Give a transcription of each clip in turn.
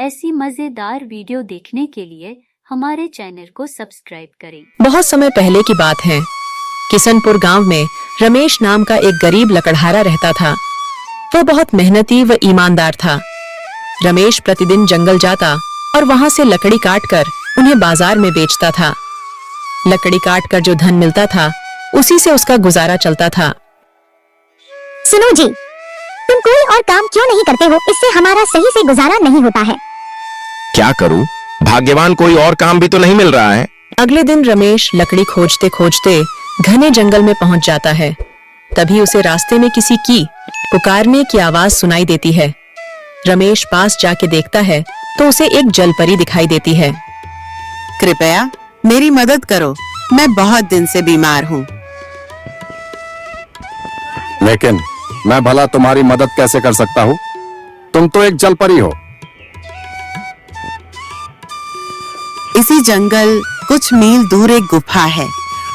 ऐसी मजेदार वीडियो देखने के लिए हमारे चैनल को सब्सक्राइब करें। बहुत समय पहले की बात है। किशनपुर गांव में रमेश नाम का एक गरीब लकड़हारा रहता था। वो बहुत मेहनती व ईमानदार था। रमेश प्रतिदिन जंगल जाता और वहां से लकड़ी काटकर उन्हें बाजार में बेचता था। लकड़ी काटकर जो धन मिलता था उसी से उसका गुजारा चलता था। सुनो जी, तुम कोई और काम क्यों नहीं करते हो? इससे हमारा सही से गुजारा नहीं होता है। क्या करूं? भाग्यवान कोई और काम भी तो नहीं मिल रहा है। अगले दिन रमेश लकड़ी खोजते खोजते घने जंगल में पहुंच जाता है। तभी उसे रास्ते में किसी की पुकारने की आवाज सुनाई देती है। रमेश पास जाके देखता है तो उसे एक जलपरी दिखाई देती है। कृपया मेरी मदद करो, मैं बहुत दिन से बीमार हूँ। लेकिन मैं भला तुम्हारी मदद कैसे कर सकता हूँ? तुम तो एक जलपरी हो। इसी जंगल कुछ मील दूर एक गुफा है।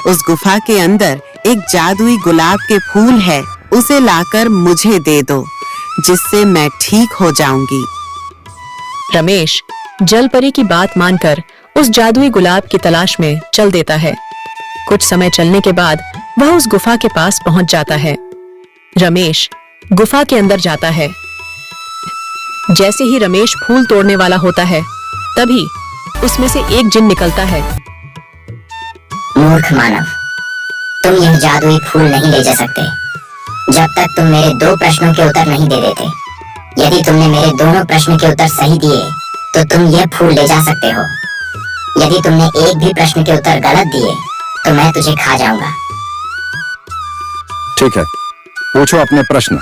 उस गुफा के अंदर एक जादुई गुलाब के फूल है। उसे लाकर मुझे दे दो, जिससे मैं ठीक हो जाऊंगी। रमेश जलपरी की बात मानकर उस जादुई गुलाब की तलाश में चल देता है। कुछ समय चलने के बाद वह उस गुफा के पास पहुंच जाता है। रमेश गुफा के अंदर जाता है। जैसे ही रमेश फूल तोड़ने वाला होता है, तभी उसमें से एक जिन निकलता है। मूर्ख मानव, तुम यह जादुई फूल नहीं ले जा सकते जब तक तुम मेरे दो प्रश्नों के उत्तर नहीं दे देते। यदि तुमने मेरे दोनों प्रश्न के उत्तर सही दिए तो तुम यह फूल ले जा सकते हो। यदि तुमने एक भी प्रश्न के उत्तर गलत दिए तो मैं तुझे खा जाऊंगा। ठीक है, पूछो अपने प्रश्न।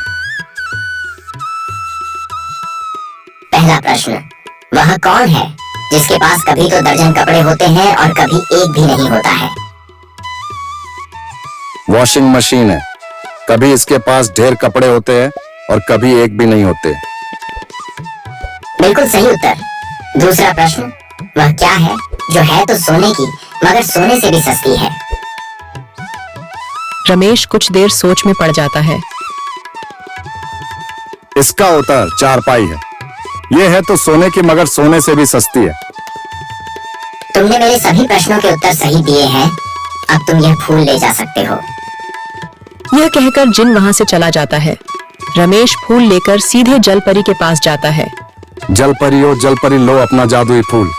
पहला प्रश्न, वह कौन है जिसके पास कभी तो दर्जन कपड़े होते हैं और कभी एक भी नहीं होता है? वॉशिंग मशीन है। कभी इसके पास ढेर कपड़े होते हैं और कभी एक भी नहीं होते। बिल्कुल सही उत्तर। दूसरा प्रश्न, वह क्या है जो है तो सोने की मगर सोने से भी सस्ती है? रमेश कुछ देर सोच में पड़ जाता है। इसका उत्तर चारपाई है। यह है तो सोने की मगर सोने से भी सस्ती है। तुमने मेरे सभी प्रश्नों के उत्तर सही दिए हैं। अब तुम यह फूल ले जा सकते हो। यह कहकर जिन वहां से चला जाता है। रमेश फूल लेकर सीधे जलपरी के पास जाता है। जलपरी हो जलपरी, लो अपना जादुई फूल।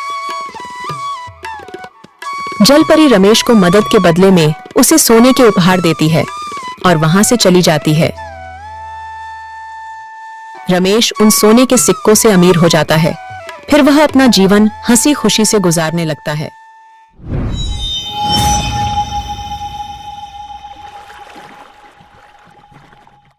जलपरी रमेश को मदद के बदले में उसे सोने के उपहार देती है और वहां से चली जाती है। रमेश उन सोने के सिक्कों से अमीर हो जाता है। फिर वह अपना जीवन हंसी खुशी से गुजारने लगता है।